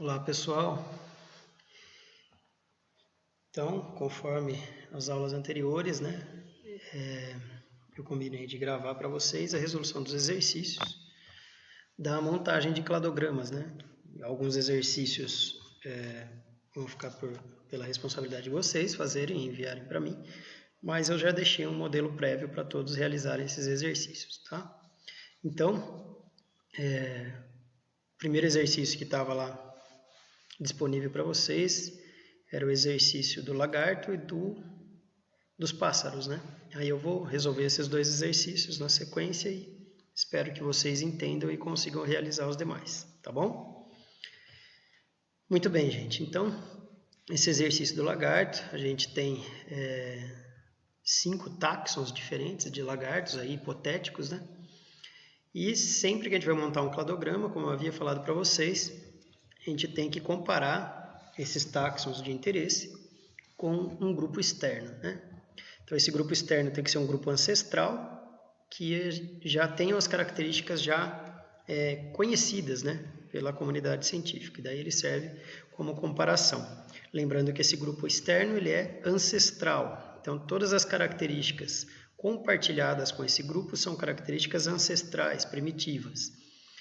Olá pessoal, então conforme as aulas anteriores, eu combinei de gravar para vocês a resolução dos exercícios da montagem de cladogramas, Alguns exercícios vão ficar pela responsabilidade de vocês fazerem e enviarem para mim, mas eu já deixei um modelo prévio para todos realizarem esses exercícios, tá? Então, o primeiro exercício que estava lá disponível para vocês era o exercício do lagarto e dos pássaros, Aí eu vou resolver esses dois exercícios na sequência e espero que vocês entendam e consigam realizar os demais, tá bom? Muito bem, gente. Então, esse exercício do lagarto, a gente tem 5 táxons diferentes de lagartos aí, hipotéticos, E sempre que a gente vai montar um cladograma, como eu havia falado para vocês, a gente tem que comparar esses táxons de interesse com um grupo externo, Então, esse grupo externo tem que ser um grupo ancestral, que já tem as características já conhecidas, pela comunidade científica. E daí ele serve como comparação. Lembrando que esse grupo externo ele é ancestral. Então, todas as características compartilhadas com esse grupo são características ancestrais, primitivas.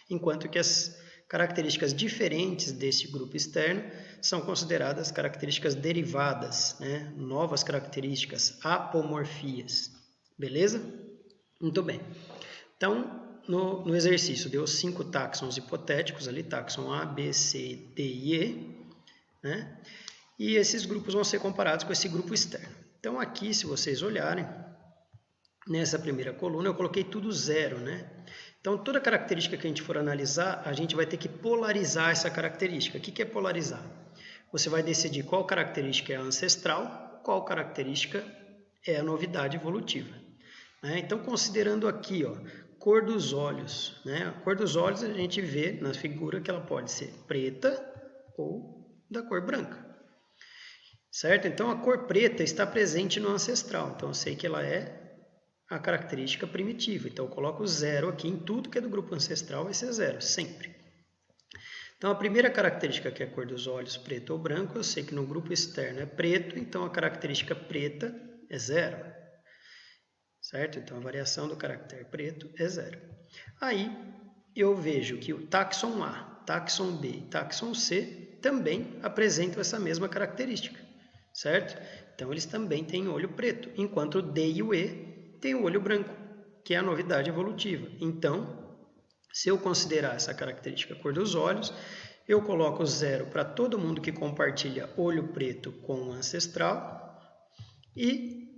Enquanto que as características diferentes desse grupo externo são consideradas características derivadas, novas características, apomorfias. Beleza? Muito bem. Então, no exercício, deu 5 táxons hipotéticos ali, táxon A, B, C, D e E, E esses grupos vão ser comparados com esse grupo externo. Então, aqui, se vocês olharem, nessa primeira coluna, eu coloquei tudo zero, Então, toda característica que a gente for analisar, a gente vai ter que polarizar essa característica. O que é polarizar? Você vai decidir qual característica é ancestral, qual característica é a novidade evolutiva. Então, considerando aqui, cor dos olhos. A cor dos olhos a gente vê na figura que ela pode ser preta ou da cor branca. Certo? Então, a cor preta está presente no ancestral. Então, eu sei que ela é a característica primitiva. Então, eu coloco 0 aqui em tudo que é do grupo ancestral, vai ser 0, sempre. Então, a primeira característica, que é a cor dos olhos, preto ou branco, eu sei que no grupo externo é preto, então a característica preta é 0. Certo? Então, a variação do caractere preto é 0. Aí, eu vejo que o táxon A, táxon B e táxon C também apresentam essa mesma característica. Certo? Então, eles também têm olho preto, enquanto o D e o E tem o olho branco, que é a novidade evolutiva. Então, se eu considerar essa característica cor dos olhos, eu coloco 0 para todo mundo que compartilha olho preto com o ancestral e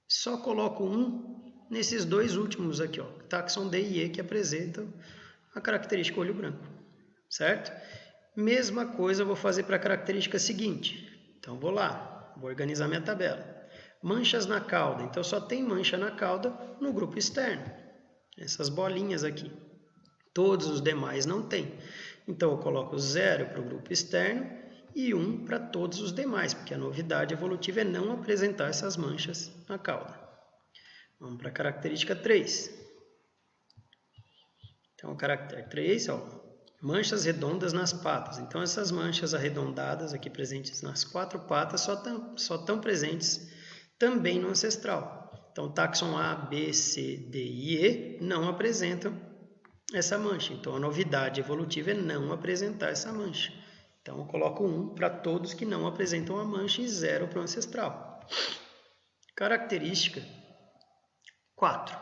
só coloco 1 nesses dois últimos aqui, táxon D e E, que apresentam a característica olho branco, certo? Mesma coisa eu vou fazer para a característica seguinte. Então, vou lá, vou organizar minha tabela. Manchas na cauda. Então, só tem mancha na cauda no grupo externo. Essas bolinhas aqui. Todos os demais não tem. Então, eu coloco 0 para o grupo externo e 1 para todos os demais, porque a novidade evolutiva é não apresentar essas manchas na cauda. Vamos para a característica 3. Então, o caractere 3, manchas redondas nas patas. Então, essas manchas arredondadas aqui presentes nas 4 patas só estão presentes também no ancestral. Então, táxon A, B, C, D e E não apresentam essa mancha. Então, a novidade evolutiva é não apresentar essa mancha. Então, eu coloco 1 para todos que não apresentam a mancha e 0 para o ancestral. Característica 4.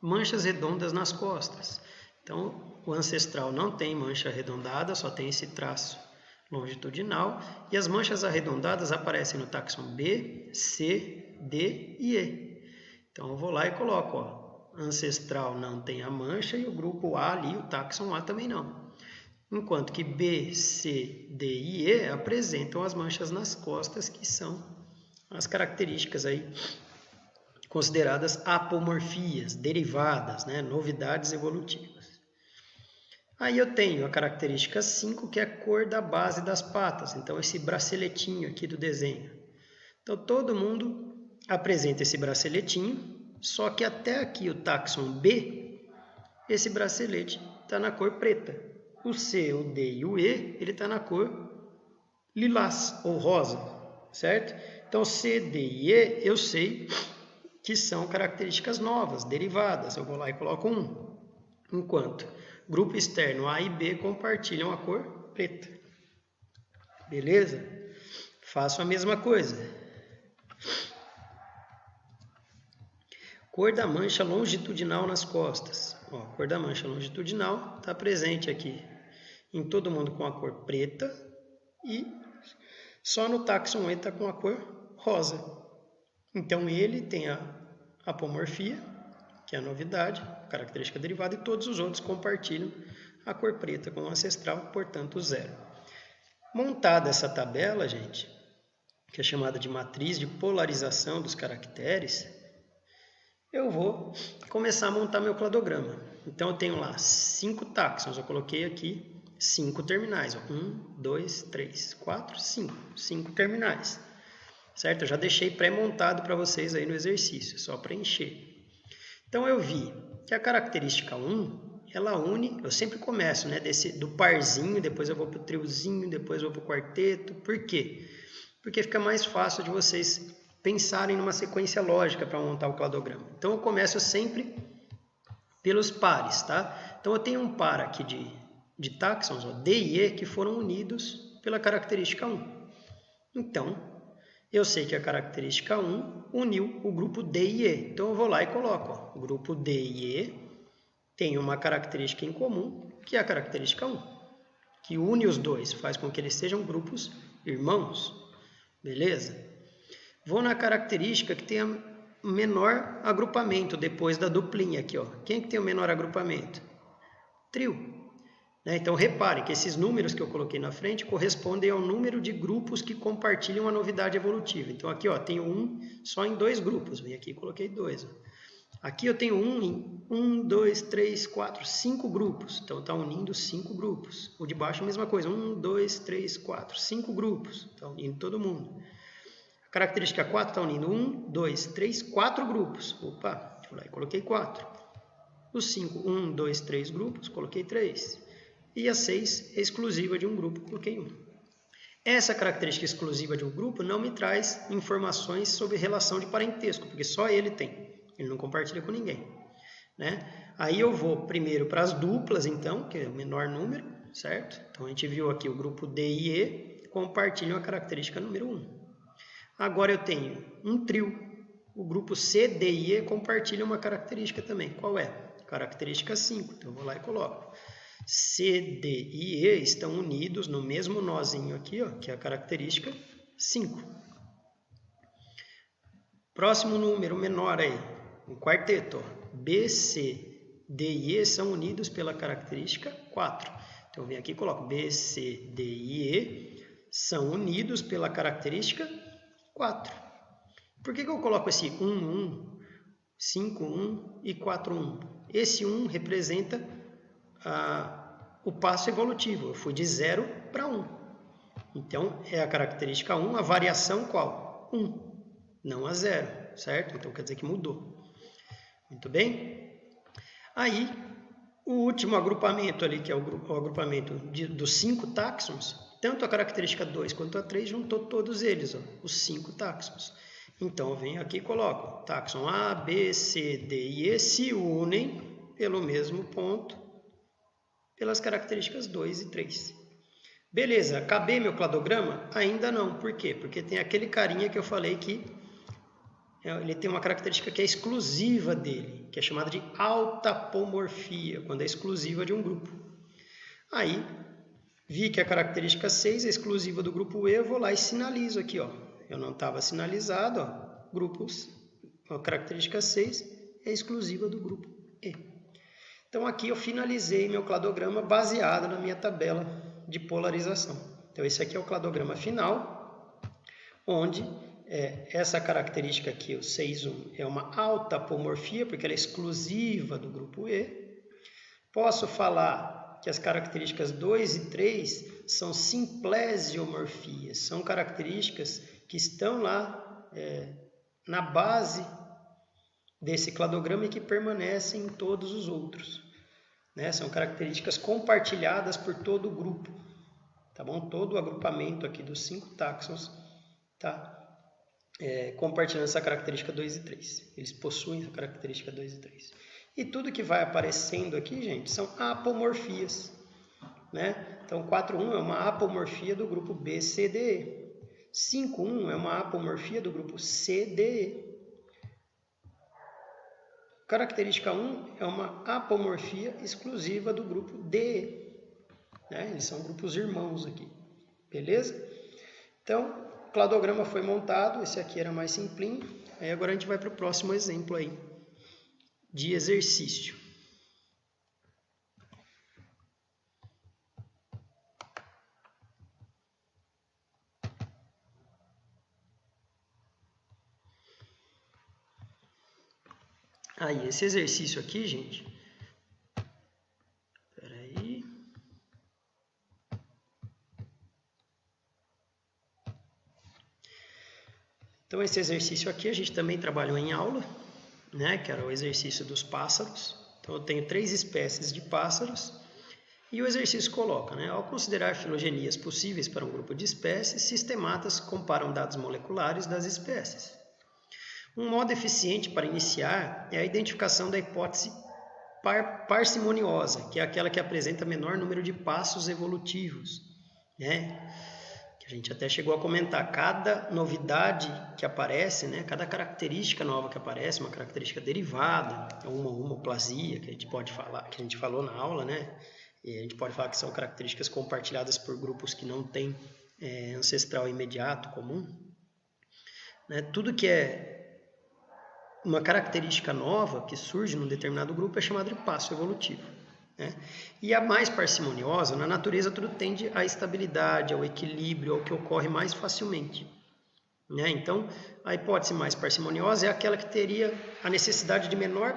Manchas redondas nas costas. Então, o ancestral não tem mancha arredondada, só tem esse traço longitudinal. E as manchas arredondadas aparecem no táxon B, C, D e E. Então, eu vou lá e coloco, ancestral não tem a mancha e o grupo A ali, o táxon A também não. Enquanto que B, C, D e E apresentam as manchas nas costas, que são as características aí consideradas apomorfias, derivadas, novidades evolutivas. Aí eu tenho a característica 5, que é a cor da base das patas. Então, esse braceletinho aqui do desenho. Então, todo mundo apresenta esse braceletinho, só que até aqui o táxon B, esse bracelete está na cor preta. o C, o D e o E, ele está na cor lilás ou rosa, certo? Então, C, D e E, eu sei que são características novas, derivadas. Eu vou lá e coloco 1. Enquanto grupo externo A e B compartilham a cor preta. Beleza? Faço a mesma coisa. Cor da mancha longitudinal nas costas. Ó, a cor da mancha longitudinal está presente aqui em todo mundo com a cor preta e só no táxon E está com a cor rosa. Então ele tem a apomorfia, que é a novidade, característica derivada, e todos os outros compartilham a cor preta com o ancestral, portanto 0. Montada essa tabela, gente, que é chamada de matriz de polarização dos caracteres, eu vou começar a montar meu cladograma. Então eu tenho lá 5 táxons, eu coloquei aqui 5 terminais. 1, 2, 3, 4, 5. 5 terminais. Certo? Eu já deixei pré-montado para vocês aí no exercício, só preencher. Então eu vi que a característica 1, ela une, eu sempre começo, né, do parzinho, depois eu vou para o triozinho, depois eu vou para o quarteto. Por quê? Porque fica mais fácil de vocês pensarem numa sequência lógica para montar o cladograma. Então eu começo sempre pelos pares, tá? Então eu tenho um par aqui de táxons, ó, D e E, que foram unidos pela característica 1. Então, eu sei que a característica 1 uniu o grupo D e E. Então eu vou lá e coloco, ó, o grupo D e E tem uma característica em comum, que é a característica 1, que une os dois, faz com que eles sejam grupos irmãos. Beleza? Vou na característica que tem o menor agrupamento depois da duplinha aqui, ó. Quem que tem o menor agrupamento? Trio. Né? Então reparem que esses números que eu coloquei na frente correspondem ao número de grupos que compartilham a novidade evolutiva. Então aqui, ó, tenho 1 só em 2 grupos. Vim aqui e coloquei 2. Ó. Aqui eu tenho 1 em 1, 2, 3, 4, 5 grupos. Então está unindo 5 grupos. O de baixo a mesma coisa. 1, 2, 3, 4, 5 grupos. Está unindo todo mundo. Característica 4 está unindo 1, 2, 3, 4 grupos. Opa, fui lá e coloquei 4. O 5, 1, 2, 3 grupos, coloquei 3. E a 6 é exclusiva de um grupo, coloquei 1. Essa característica exclusiva de um grupo não me traz informações sobre relação de parentesco, porque só ele tem. Ele não compartilha com ninguém. Né? Aí eu vou primeiro para as duplas, então, que é o menor número, certo? Então a gente viu aqui o grupo D e E compartilham a característica número 1. Agora eu tenho um trio. O grupo C, D e E compartilham uma característica também. Qual é? Característica 5. Então eu vou lá e coloco. C, D e E estão unidos no mesmo nozinho aqui, ó, que é a característica 5. Próximo número menor aí, um quarteto. Ó. B, C, D e E são unidos pela característica 4. Então eu venho aqui e coloco B, C, D e E são unidos pela característica 4. Por que eu coloco esse 1, 1, 5, 1 e 4, 1? Esse 1 representa o passo evolutivo. Eu fui de 0 para 1. Então, é a característica 1, a variação qual? 1, não a 0, certo? Então, quer dizer que mudou. Muito bem? Aí, o último agrupamento ali, que é o agrupamento dos 5 táxons, tanto a característica 2 quanto a 3 juntou todos eles, ó, os 5 táxons. Então, eu venho aqui e coloco táxon A, B, C, D e E se unem pelo mesmo ponto, pelas características 2 e 3. Beleza, acabei meu cladograma? Ainda não. Por quê? Porque tem aquele carinha que eu falei que ele tem uma característica que é exclusiva dele, que é chamada de autapomorfia, quando é exclusiva de um grupo. Aí, vi que a característica 6 é exclusiva do grupo E, eu vou lá e sinalizo aqui, ó. Eu não estava sinalizado, ó. Grupos, a característica 6 é exclusiva do grupo E. Então aqui eu finalizei meu cladograma baseado na minha tabela de polarização. Então esse aqui é o cladograma final, onde essa característica aqui, o 6,1, é uma autapomorfia, porque ela é exclusiva do grupo E. Posso falar que as características 2 e 3 são simplesiomorfias, são características que estão lá na base desse cladograma e que permanecem em todos os outros. né? São características compartilhadas por todo o grupo, tá bom? Todo o agrupamento aqui dos 5 táxons tá compartilhando essa característica 2 e 3. Eles possuem essa característica 2 e 3. E tudo que vai aparecendo aqui, gente, são apomorfias, né? Então, 4,1 é uma apomorfia do grupo BCDE. 5,1 é uma apomorfia do grupo CDE. Característica 1 é uma apomorfia exclusiva do grupo DE. Né? Eles são grupos irmãos aqui. Beleza? Então, o cladograma foi montado. Esse aqui era mais simplinho. Aí agora a gente vai para o próximo exemplo aí de exercício. Aí, esse exercício aqui, gente, peraí. Então, esse exercício aqui a gente também trabalhou em aula, né, que era o exercício dos pássaros. Então, eu tenho 3 espécies de pássaros e o exercício coloca, né, ao considerar filogenias possíveis para um grupo de espécies, sistematas comparam dados moleculares das espécies. Um modo eficiente para iniciar é a identificação da hipótese parcimoniosa, que é aquela que apresenta menor número de passos evolutivos, né? Que a gente até chegou a comentar, cada novidade que aparece, né? Cada característica nova que aparece, uma característica derivada, uma homoplasia, que a gente pode falar, que a gente falou na aula, né? E a gente pode falar que são características compartilhadas por grupos que não têm ancestral imediato comum, né? Tudo que é uma característica nova que surge num determinado grupo é chamada de passo evolutivo, né? E a mais parcimoniosa, na natureza tudo tende à estabilidade, ao equilíbrio, ao que ocorre mais facilmente, né? Então, a hipótese mais parcimoniosa é aquela que teria a necessidade de menor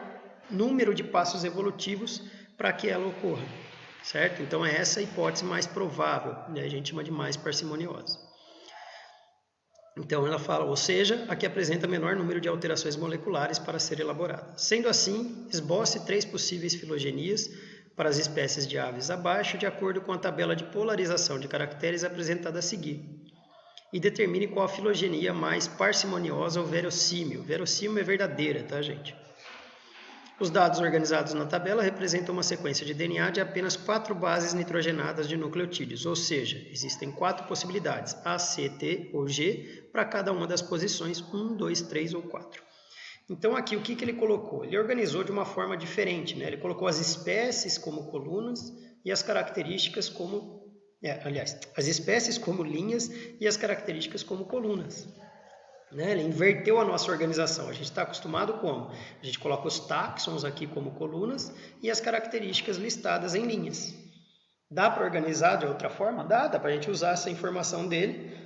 número de passos evolutivos para que ela ocorra, certo? Então, é essa a hipótese mais provável, né? A gente chama de mais parcimoniosa. Então, ela fala, ou seja, a que apresenta menor número de alterações moleculares para ser elaborada. Sendo assim, esboce 3 possíveis filogenias para as espécies de aves abaixo, de acordo com a tabela de polarização de caracteres apresentada a seguir. E determine qual a filogenia mais parcimoniosa ou verossímil. Verossímil é verdadeira, tá, gente? Os dados organizados na tabela representam uma sequência de DNA de apenas 4 bases nitrogenadas de nucleotídeos, ou seja, existem 4 possibilidades, A, C, T ou G, para cada uma das posições 1, 2, 3 ou 4. Então aqui o que ele colocou? Ele organizou de uma forma diferente, né? Ele colocou as espécies como colunas e as características como... as espécies como linhas e as características como colunas. Né? Ele inverteu a nossa organização. A gente está acostumado como? A gente coloca os táxons aqui como colunas e as características listadas em linhas. Dá para organizar de outra forma? Dá para a gente usar essa informação dele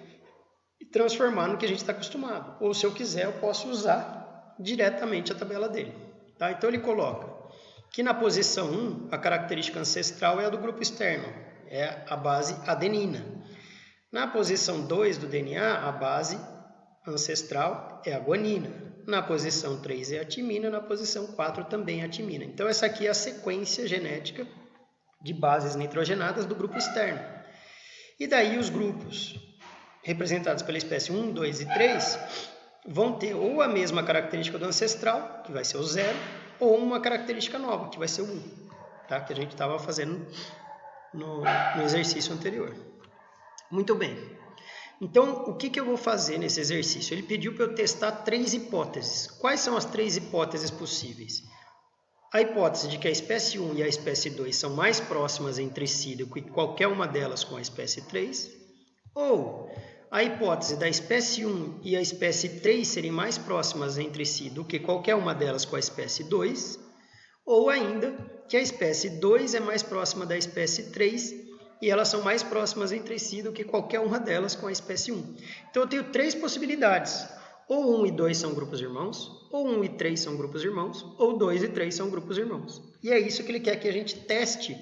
e transformar no que a gente está acostumado. Ou se eu quiser, eu posso usar diretamente a tabela dele. Tá? Então ele coloca que na posição 1, a característica ancestral é a do grupo externo, é a base adenina. Na posição 2 do DNA, a base ancestral é a guanina. Na posição 3 é a timina, na posição 4 também é a timina. Então essa aqui é a sequência genética de bases nitrogenadas do grupo externo. E daí os grupos representados pela espécie 1, 2 e 3 vão ter ou a mesma característica do ancestral, que vai ser o 0, ou uma característica nova, que vai ser o 1, tá? Que a gente estava fazendo no exercício anterior. Muito bem. Então, o que eu vou fazer nesse exercício? Ele pediu para eu testar 3 hipóteses. Quais são as 3 hipóteses possíveis? A hipótese de que a espécie 1 e a espécie 2 são mais próximas entre si do que qualquer uma delas com a espécie 3, ou a hipótese da espécie 1 e a espécie 3 serem mais próximas entre si do que qualquer uma delas com a espécie 2, ou ainda que a espécie 2 é mais próxima da espécie 3 e elas são mais próximas entre si do que qualquer uma delas com a espécie 1. Então eu tenho 3 possibilidades. Ou 1 e 2 são grupos irmãos, ou 1 e 3 são grupos irmãos, ou 2 e 3 são grupos irmãos. E é isso que ele quer que a gente teste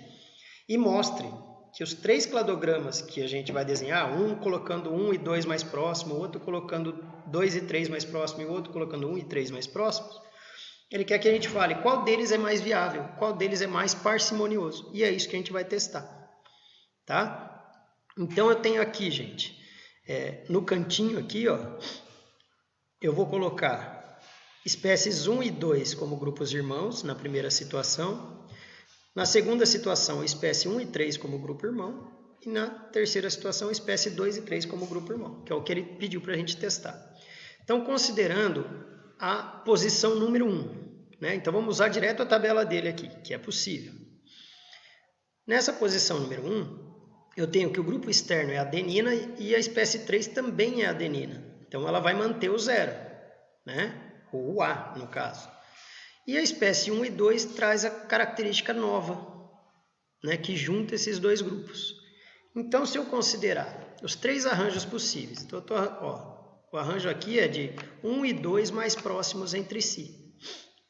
e mostre que os 3 cladogramas que a gente vai desenhar, um colocando 1 e 2 mais próximo, o outro colocando 2 e 3 mais próximo e o outro colocando 1 e 3 mais próximos, Ele quer que a gente fale qual deles é mais viável, qual deles é mais parcimonioso. E é isso que a gente vai testar. Tá? Então, eu tenho aqui, gente, no cantinho aqui, ó, eu vou colocar espécies 1 e 2 como grupos irmãos, na primeira situação. Na segunda situação, espécie 1 e 3 como grupo irmão. E na terceira situação, espécie 2 e 3 como grupo irmão, que é o que ele pediu para a gente testar. Então, considerando a posição número 1, né? Então, vamos usar direto a tabela dele aqui, que é possível. Nessa posição número 1, eu tenho que o grupo externo é adenina e a espécie 3 também é adenina. Então, ela vai manter o 0, né? Ou o A, no caso. E a espécie 1 e 2 traz a característica nova, né? Que junta esses dois grupos. Então, se eu considerar os 3 arranjos possíveis, então, o arranjo aqui é de 1 e 2 mais próximos entre si,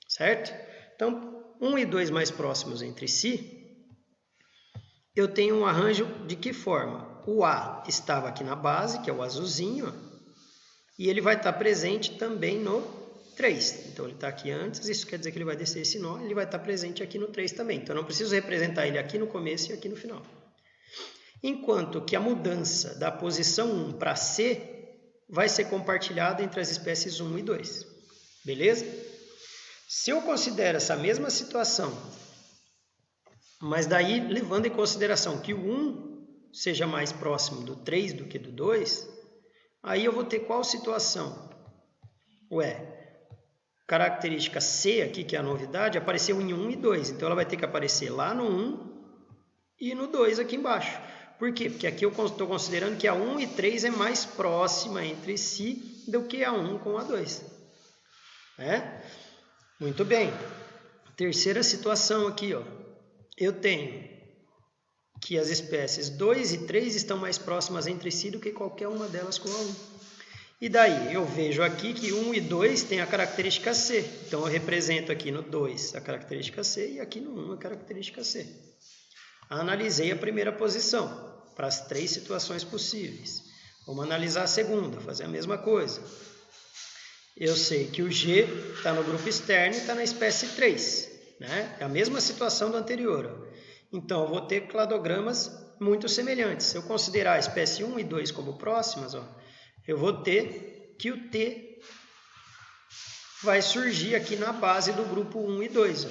certo? Então, 1 e 2 mais próximos entre si, eu tenho um arranjo de que forma? O A estava aqui na base, que é o azulzinho, e ele vai estar presente também no 3. Então, ele está aqui antes, isso quer dizer que ele vai descer esse nó, ele vai estar presente aqui no 3 também. Então, eu não preciso representar ele aqui no começo e aqui no final. Enquanto que a mudança da posição 1 para C vai ser compartilhada entre as espécies 1 e 2. Beleza? Se eu considero essa mesma situação, mas daí levando em consideração que o 1 seja mais próximo do 3 do que do 2, aí eu vou ter qual situação? Característica C aqui, que é a novidade, apareceu em 1 e 2. Então, ela vai ter que aparecer lá no 1 e no 2 aqui embaixo. Por quê? Porque aqui eu estou considerando que a 1 e 3 é mais próxima entre si do que a 1 com a 2. Muito bem. Terceira situação aqui, ó. Eu tenho que as espécies 2 e 3 estão mais próximas entre si do que qualquer uma delas com a 1. E daí, eu vejo aqui que 1 e 2 tem a característica C. Então, eu represento aqui no 2 a característica C e aqui no 1 a característica C. Analisei a primeira posição para as 3 situações possíveis. Vamos analisar a segunda, fazer a mesma coisa. Eu sei que o G está no grupo externo e está na espécie 3. Né? É a mesma situação do anterior. Então, eu vou ter cladogramas muito semelhantes. Se eu considerar a espécie 1 e 2 como próximas, eu vou ter que o T vai surgir aqui na base do grupo 1 e 2.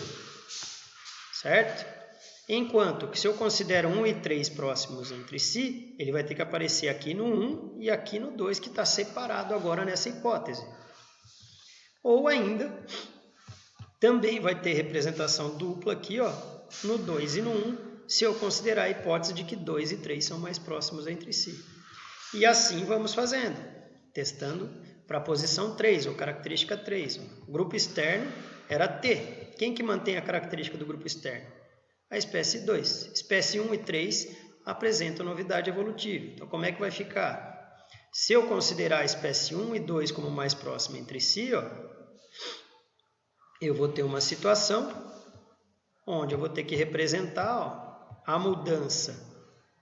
Certo? Enquanto que se eu considero 1 e 3 próximos entre si, ele vai ter que aparecer aqui no 1 e aqui no 2, que está separado agora nessa hipótese. Ou ainda, também vai ter representação dupla aqui, no 2 e no 1, se eu considerar a hipótese de que 2 e 3 são mais próximos entre si. E assim vamos fazendo, testando para a posição 3, ou característica 3. O grupo externo era T. Quem que mantém a característica do grupo externo? A espécie 2. Espécie 1 e 3 apresentam novidade evolutiva. Então, como é que vai ficar? Se eu considerar a espécie 1 e 2 como mais próxima entre si, eu vou ter uma situação onde eu vou ter que representar a mudança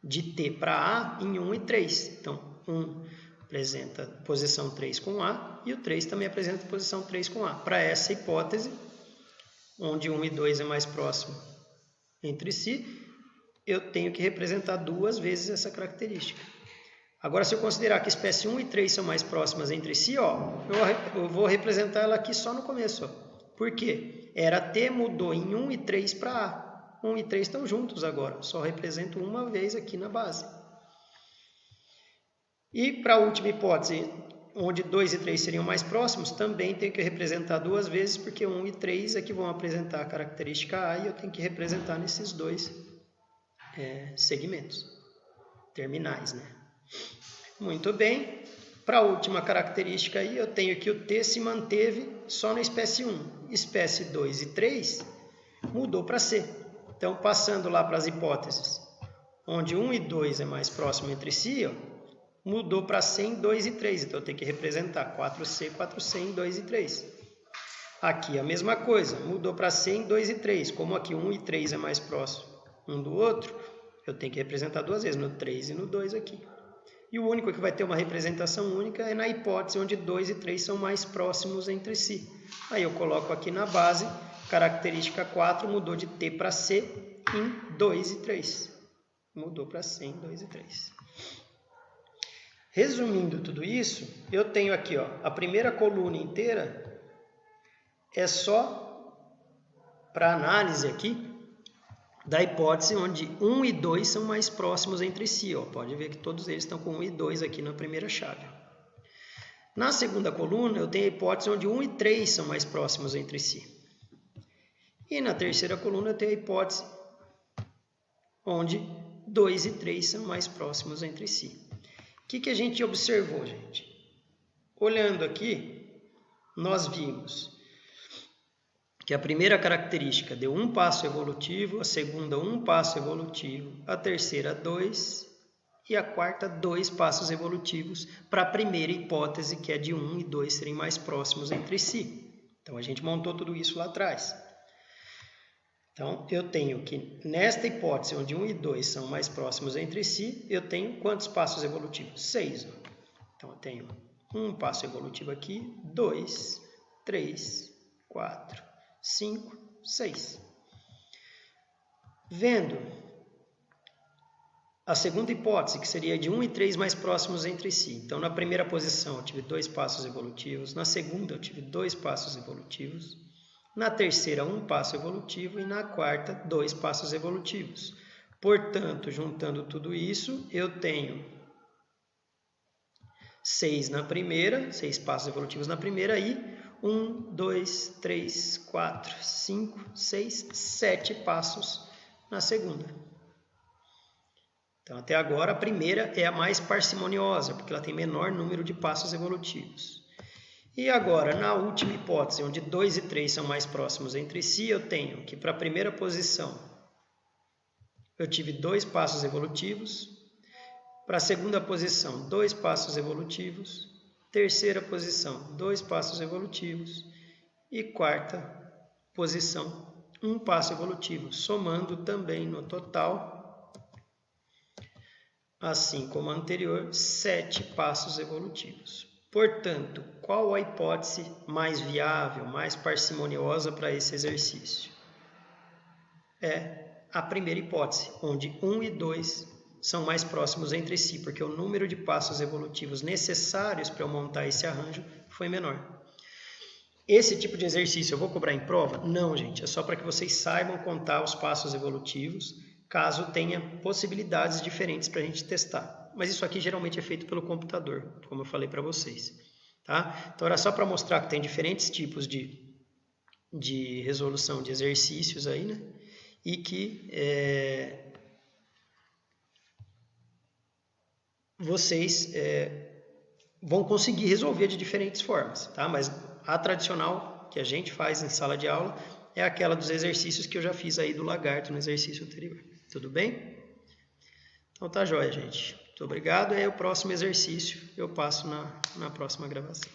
de T para A em 1 e 3. Então, 1 apresenta posição 3 com A e o 3 também apresenta posição 3 com A. Para essa hipótese, onde 1 e 2 é mais próximo entre si, eu tenho que representar 2 vezes essa característica. Agora, se eu considerar que espécie 1 e 3 são mais próximas entre si, eu vou representar ela aqui só no começo. Por quê? Era T, mudou em 1 e 3 para A. 1 e 3 estão juntos agora, só represento uma vez aqui na base. E para a última hipótese, onde 2 e 3 seriam mais próximos, também tenho que representar 2 vezes, porque 1 e 3 é que vão apresentar a característica A e eu tenho que representar nesses 2 segmentos terminais. Né? Muito bem. Para a última característica aí, eu tenho que o T se manteve só na espécie 1. Espécie 2 e 3 mudou para C. Então, passando lá para as hipóteses, onde 1 e 2 é mais próximo entre si, mudou para C em 2 e 3. Então, eu tenho que representar 4C, 4C em 2 e 3. Aqui a mesma coisa, mudou para C em 2 e 3. Como aqui 1 e 3 é mais próximo um do outro, eu tenho que representar 2 vezes, no 3 e no 2 aqui. E o único que vai ter uma representação única é na hipótese onde 2 e 3 são mais próximos entre si. Aí eu coloco aqui na base, característica 4 mudou de T para C em 2 e 3. Mudou para C em 2 e 3. Resumindo tudo isso, eu tenho aqui, ó, a primeira coluna inteira é só para análise aqui da hipótese onde 1 e 2 são mais próximos entre si. Ó. Pode ver que todos eles estão com 1 e 2 aqui na primeira chave. Na segunda coluna, eu tenho a hipótese onde 1 e 3 são mais próximos entre si. E na terceira coluna, eu tenho a hipótese onde 2 e 3 são mais próximos entre si. O que a gente observou, gente? Olhando aqui, nós vimos que a primeira característica deu um passo evolutivo, a segunda um passo evolutivo, a terceira 2 e a quarta 2 passos evolutivos para a primeira hipótese, que é de 1 e 2 serem mais próximos entre si. Então, a gente montou tudo isso lá atrás. Então, eu tenho que, nesta hipótese, onde 1 e 2 são mais próximos entre si, eu tenho quantos passos evolutivos? 6. Então, eu tenho um passo evolutivo aqui, 2, 3, 4, 5, 6. Vendo a segunda hipótese, que seria de 1 e 3 mais próximos entre si. Então, na primeira posição, eu tive 2 passos evolutivos. Na segunda, eu tive 2 passos evolutivos. Na terceira, 1 passo evolutivo. E na quarta, 2 passos evolutivos. Portanto, juntando tudo isso, eu tenho 6 na primeira, 6 passos evolutivos na primeira e 1, 2, 3, 4, 5, 6, 7 passos na segunda. Então, até agora, a primeira é a mais parcimoniosa, porque ela tem menor número de passos evolutivos. E agora, na última hipótese, onde 2 e 3 são mais próximos entre si, eu tenho que para a primeira posição, eu tive 2 passos evolutivos. Para a segunda posição, 2 passos evolutivos. Terceira posição, 2 passos evolutivos. E quarta posição, 1 passo evolutivo, somando também no total, assim como a anterior, 7 passos evolutivos. Portanto, qual a hipótese mais viável, mais parcimoniosa para esse exercício? É a primeira hipótese, onde 1 e 2 são mais próximos entre si, porque o número de passos evolutivos necessários para eu montar esse arranjo foi menor. Esse tipo de exercício eu vou cobrar em prova? Não, gente, é só para que vocês saibam contar os passos evolutivos, caso tenha possibilidades diferentes para a gente testar. Mas isso aqui geralmente é feito pelo computador, como eu falei para vocês. Tá? Então era só para mostrar que tem diferentes tipos de resolução de exercícios aí, né? E que vocês vão conseguir resolver de diferentes formas, tá? Mas a tradicional que a gente faz em sala de aula é aquela dos exercícios que eu já fiz aí do lagarto no exercício anterior. Tudo bem? Então tá jóia, gente. Muito obrigado. E aí o próximo exercício eu passo na próxima gravação.